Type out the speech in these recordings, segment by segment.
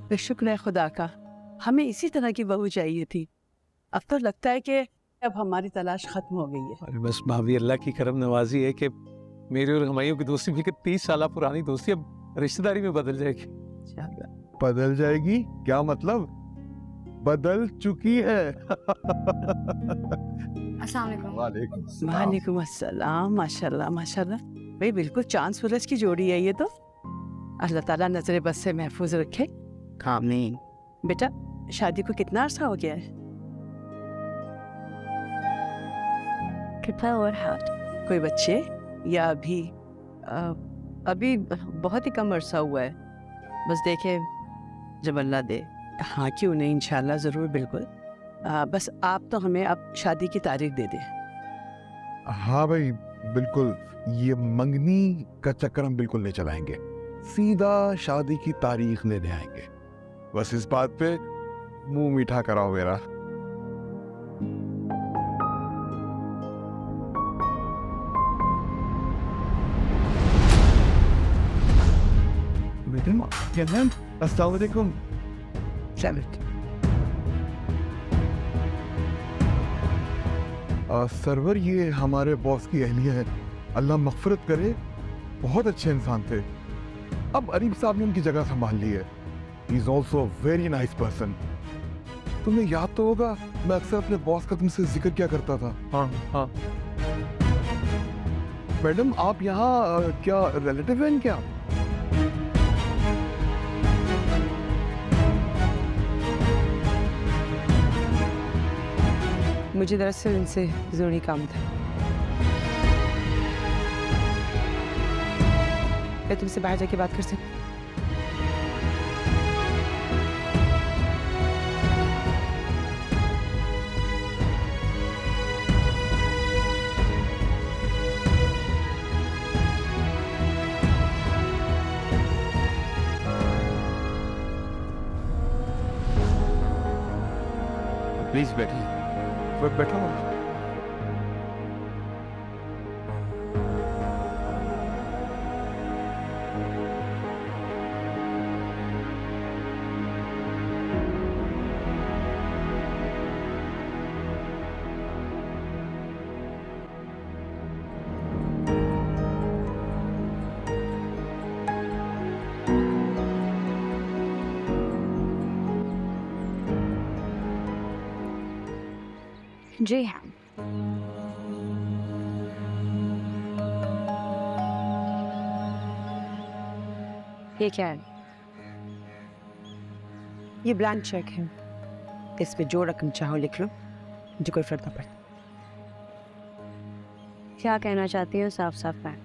शुक्र है खुदा का, हमें इसी तरह की बहू चाहिए थी। अब तो लगता है कि अब हमारी तलाश खत्म हो गई है। अरे बस भाभी, अल्लाह की करम नवाजी है कि मेरी और हमायूं की दोस्ती मिलकर 30 साल पुरानी दोस्ती अब रिश्तेदारी में बदल जाएगी। बदल जाएगी? क्या मतलब? बदल चुकी है। अस्सलाम वालेकुम। वालेकुम अस्सलाम। माशाल्लाह माशाल्लाह, भाई बिल्कुल चांद सूरज की जोड़ी है ये तो। अल्लाह ताला नजर बस से महफूज रखे। आमीन। बेटा, शादी को कितना अर्सा हो गया है? कितना और हाथ? कोई बच्चे या अभी? अभी बहुत ही कम अरसा हुआ है, बस देखे जब अल्लाह दे। हाँ क्यों नहीं, इंशाल्लाह ज़रूर, बिल्कुल। बस आप तो हमें अब शादी की तारीख दे दें। हाँ भाई बिल्कुल, ये मंगनी का चक्कर हम बिल्कुल नहीं चलाएंगे, सीधा शादी की तारीख लेने आएंगे। बस इस बात पे मुंह मीठा कराओ मेरा। अस्सलाम वालेकुम। सरवर, ये हमारे बॉस की अहलिया है, अल्लाह मग़फ़िरत करे, बहुत अच्छे इंसान थे। अब अरीब साहब ने उनकी जगह संभाल ली है। He is also very nice person. तुम्हें याद तो होगा, मैं अक्सर अपने बॉस का तुमसे जिक्र क्या करता था। हाँ हाँ। मैडम, आप यहाँ क्या रिलेटिव हैं क्या? मुझे दरअसल इनसे ज़रूरी काम था। मैं तुमसे बाहर जाके बात कर सकती? प्लीज बैठिए। बैठो। जी हाँ। ये क्या है? ये ब्लैंक चेक है, इस पे जो रकम चाहो लिख लो, मुझे कोई फर्क ना पड़ता। क्या कहना चाहती हो? साफ साफ है।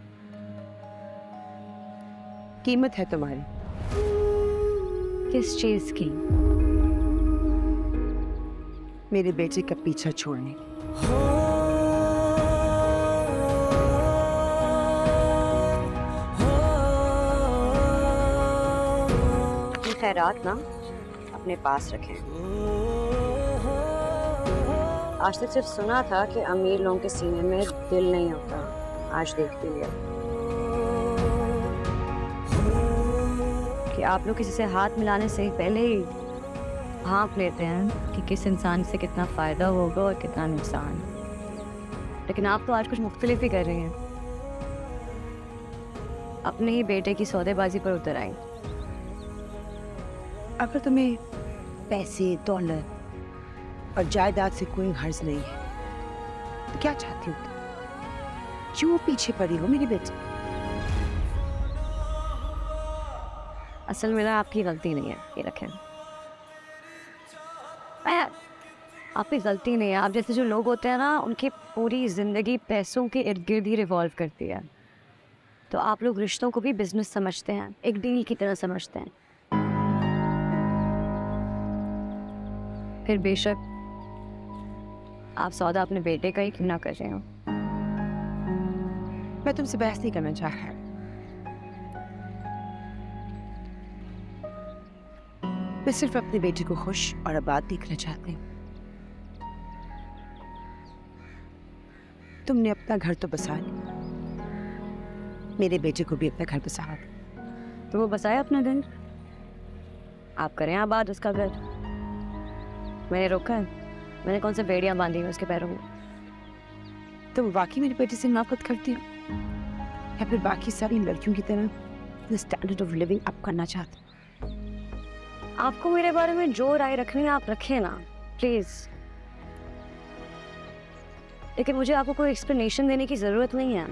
कीमत है तुम्हारी। किस चीज की? मेरे बेटे का पीछा छोड़ने की। ये खैरात ना अपने पास रखें। आज तक सिर्फ सुना था कि अमीर लोगों के सीने में दिल नहीं होता, आज देखती लिया कि आप लोग किसी से हाथ मिलाने से पहले ही भांप लेते हैं कि किस इंसान से कितना फ़ायदा होगा और कितना नुकसान। लेकिन आप तो आज कुछ मुख्तलिफ ही कर रही हैं। अपने ही बेटे की सौदेबाजी पर उतर आई। अगर तुम्हें पैसे, दौलत और जायदाद से कोई गर्ज नहीं है तो क्या चाहती हो तुम? क्यों पीछे पड़ी हो मेरी बेटी? असल में आपकी गलती नहीं है, ये रखें। आपकी गलती नहीं है। आप जैसे जो लोग होते हैं ना, उनकी पूरी ज़िंदगी पैसों के इर्द गिर्द ही रिवॉल्व करती है। तो आप लोग रिश्तों को भी बिजनेस समझते हैं, एक डील की तरह समझते हैं। फिर बेशक आप सौदा अपने बेटे का ही क्यों ना कर रहे हो। मैं तुमसे बहस नहीं करना चाह रहा। मैं सिर्फ अपने बेटे को खुश और आबाद देखना चाहती हूँ। तुमने अपना घर तो बसा लिया, मेरे बेटे को भी अपना घर बसा दो। तो वो बसाया अपना घर। आप करें आप बात उसका घर। मैंने रोका है? मैंने कौन से बेड़ियां बांधी हैं उसके पैरों में? तुम वाकई मेरी बेटी से नफरत करती हो या फिर बाकी सारी लड़कियों की तरह स्टैंडर्ड ऑफ लिविंग अप करना चाहते हो? आपको मेरे बारे में जो राय रखनी है आप रखें ना, प्लीज। लेकिन मुझे आपको कोई एक्सप्लेनेशन देने की जरूरत नहीं है।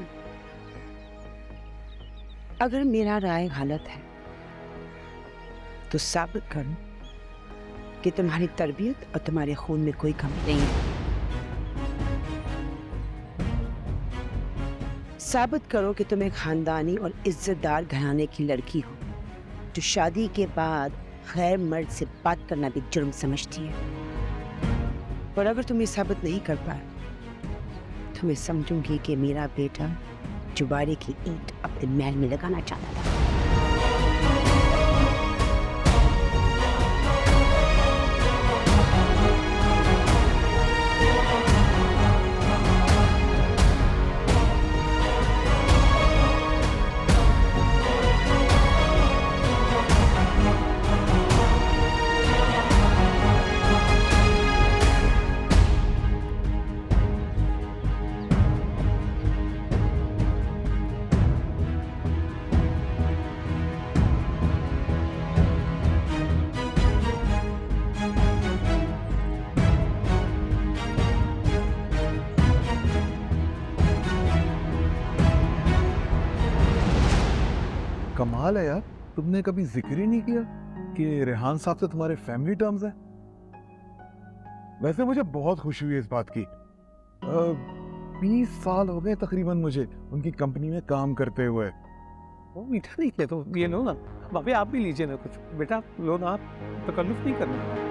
अगर मेरा राय गलत है तो साबित करो कि तुम्हारी तरबियत और तुम्हारे खून में कोई कमी नहीं है। साबित करो कि तुम एक खानदानी और इज्जतदार घराने की लड़की हो जो शादी के बाद गैर मर्द से बात करना भी जुर्म समझती है। और अगर तुम ये साबित नहीं कर पाए तो मैं समझूंगी कि मेरा बेटा जुबारे की ईंट अपने महल में लगाना चाहता था। कमाल है यार, तुमने कभी जिक्र ही नहीं किया कि रेहान साहब से तुम्हारे फैमिली टर्म्स हैं। वैसे मुझे बहुत खुशी हुई इस बात की। 20 साल हो गए तकरीबन मुझे उनकी कंपनी में काम करते हुए। वो मीठा नहीं ले तो ये लो ना, भाभी आप भी लीजिए ना कुछ। बेटा लो ना, आप तकल्लुफ नहीं करना।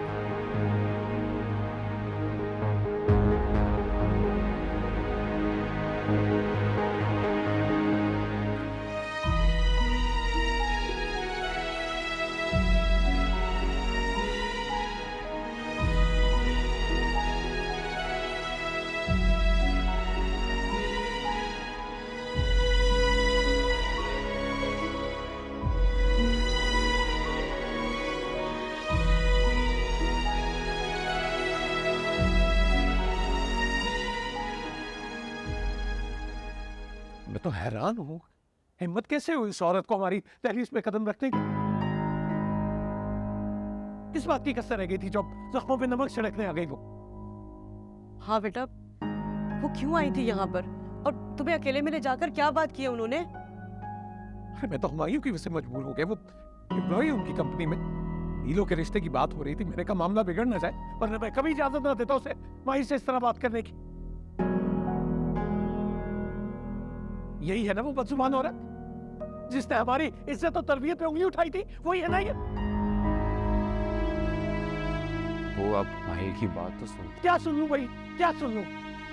मैं तो हैरान हूँ, हिम्मत कैसे हुई इस औरत को हमारी दहलीज पे कदम रखने की? किस बात की कसर रह गई थी जो जख्मों पे नमक छिड़कने आ गई वो? हाँ बेटा, वो क्यों आई थी यहाँ पर और तुम्हें अकेले में ले जाकर क्या बात की है उन्होंने? अरे मैं तो हुमायूं की वजह से मजबूर हो गया। वो एम्प्लॉई उनकी कंपनी में, हीलो के रिश्ते की बात हो रही थी। मैंने कहा मामला बिगड़ ना जाए, वरना मैं कभी इजाजत ना देता उसे माही से इस तरह बात करने की। यही है ना वो बदजुबान औरत जिसने हमारी इज्जत और तरबियत पे उंगली उठाई थी? वही है ना ये? वो अब माही की बात तो सुन। क्या सुन लूं भाई, क्या सुन लूं?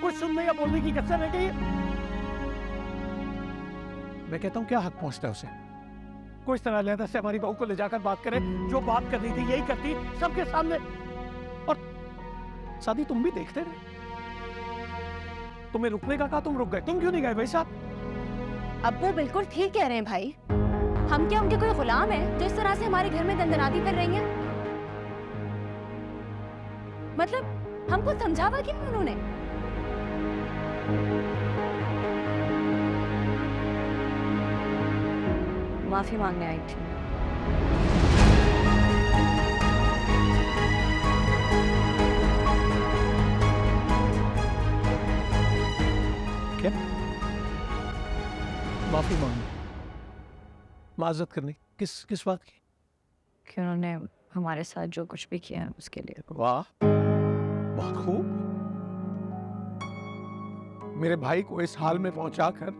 कुछ सुनने या बोलने की कसर रह गई है? मैं कहता हूं क्या हक पहुंचता है उसे? कोई इस तरह लहदा से हमारी बहू को ले जाकर बात करे, जो बात करनी थी यही करती सबके सामने। और शादी तुम भी देखते रहे। तुम्हें रुकने का कहा, तुम रुक गए। तुम क्यों नहीं गए भाई साहब? अब वो बिल्कुल ठीक कह रहे हैं भाई। हम क्या उनके कोई गुलाम हैं जो इस तरह से हमारे घर में दंदनाती कर रही हैं? मतलब हमको समझावा क्यों उन्होंने? माफी मांगने आई थी। क्या माफी मांगनी, माजरत करनी? किस किस बात की? कि उन्होंने हमारे साथ जो कुछ भी किया है उसके लिए। वाह, बहुत खूब। मेरे भाई को इस हाल में पहुंचाकर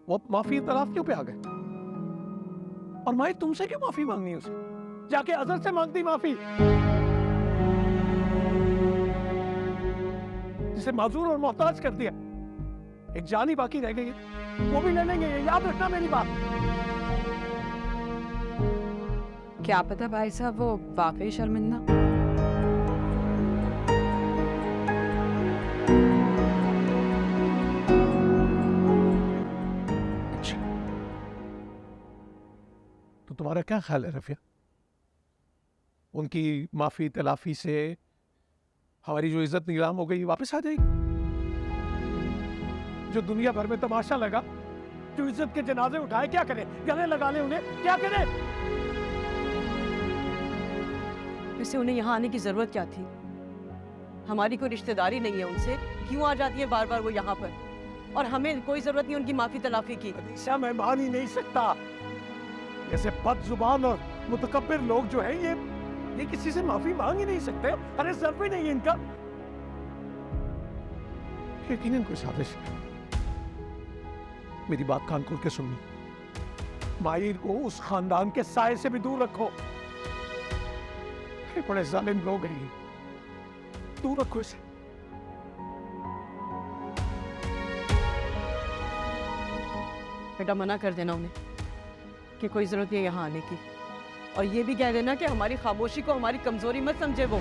वो माफी तलाश क्यों पे आ गए? और माई तुमसे क्यों माफी मांगनी है उसे? जाके अजहर से मांगती माफी, जिसे माजूर और मोहताज कर दिया। एक जान ही बाकी रह गई है, वो भी ले लेंगे, ये याद रखना मेरी बात। क्या पता भाई साहब वो वाकई शर्मिंदा। तो तुम्हारा क्या ख्याल है रफिया? उनकी माफी तलाफी से हमारी जो इज्जत नीलाम हो गई वापस आ जाएगी। जो दुनिया भर में तमाशा लगा, जो इज्जत के जनाजे उठाए, क्या करें? गले लगा ले उन्हें, क्या करें? वैसे उन्हें यहाँ आने की जरूरत क्या थी? हमारी कोई रिश्तेदारी नहीं है उनसे, क्यों आ जाती है बार बार वो यहाँ पर? और हमें कोई जरूरत नहीं उनकी माफी तलाफी की। अनीशा, मैं मान ही नहीं सकता। ऐसे बदजुबान और मुतकब्बिर लोग जो हैं, ये किसी से माफी मांग ही नहीं सकते। अरे सर भी नहीं है इनका। यकीनन कोई साजिश है। मेरी बात कान खोल के सुननी। माहिर को उस खानदान के साए से भी दूर रखो। ये बड़े जालिम लोग हैं, ये। दूर रखो इसे। बेटा मना कर देना उन्हें कि कोई जरूरत नहीं है यहाँ आने की, और ये भी कह देना कि हमारी खामोशी को हमारी कमजोरी मत समझे वो।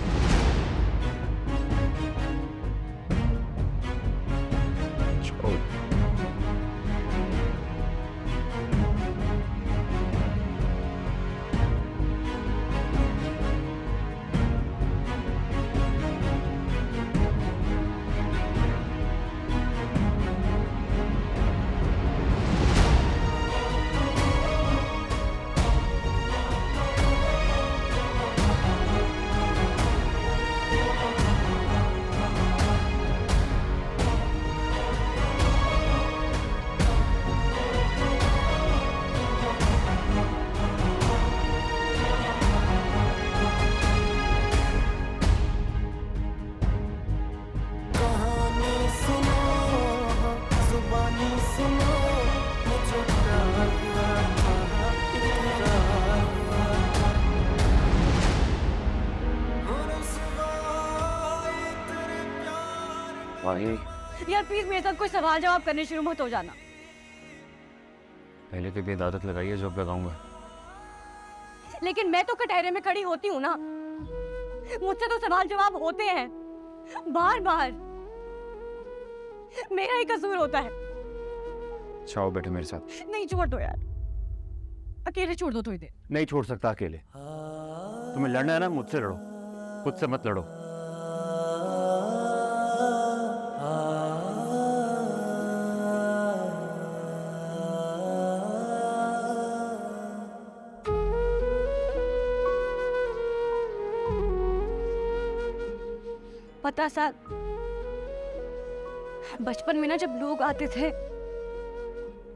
यार प्लीज मेरे साथ कोई सवाल जवाब करने शुरू मत हो जाना। पहले तो भी आदत लगाई है, जब लगाऊंगा। लेकिन मैं तो कटहरे में खड़ी होती हूँ ना, मुझसे तो सवाल जवाब होते हैं बार बार। मेरा ही कसूर होता है। चाहो बैठो मेरे साथ। नहीं छोड़ दो यार, अकेले छोड़ दो थोड़ी देर। नहीं छोड़ सकता अकेले। तुम्हें लड़ना है ना, मुझसे लड़ो, खुद से मत लड़ो। पता सर, बचपन में ना जब लोग आते थे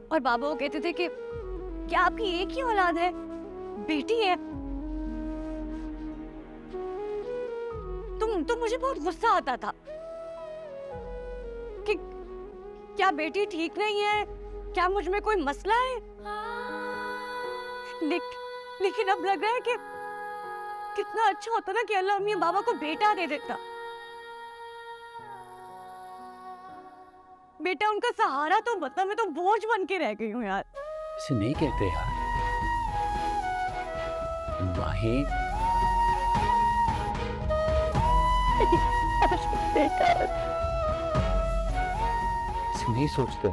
और बाबा वो कहते थे कि क्या आपकी एक ही औलाद है, बेटी है, तो मुझे बहुत गुस्सा आता था कि क्या बेटी ठीक नहीं है, क्या मुझ में कोई मसला है। लेकिन अब लग रहा है कि कितना अच्छा होता ना कि अल्लाह अम्मी बाबा को बेटा दे देता। बेटा उनका सहारा तो मतलब मैं तो बोझ बन के रह गई हूँ यार। ऐसे नहीं कहते यार। माही, ऐसे नहीं सोचते।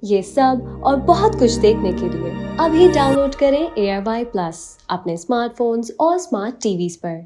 ये सब और बहुत कुछ देखने के लिए अभी डाउनलोड करें AirBuy Plus अपने स्मार्टफोन्स और स्मार्ट टीवीज पर।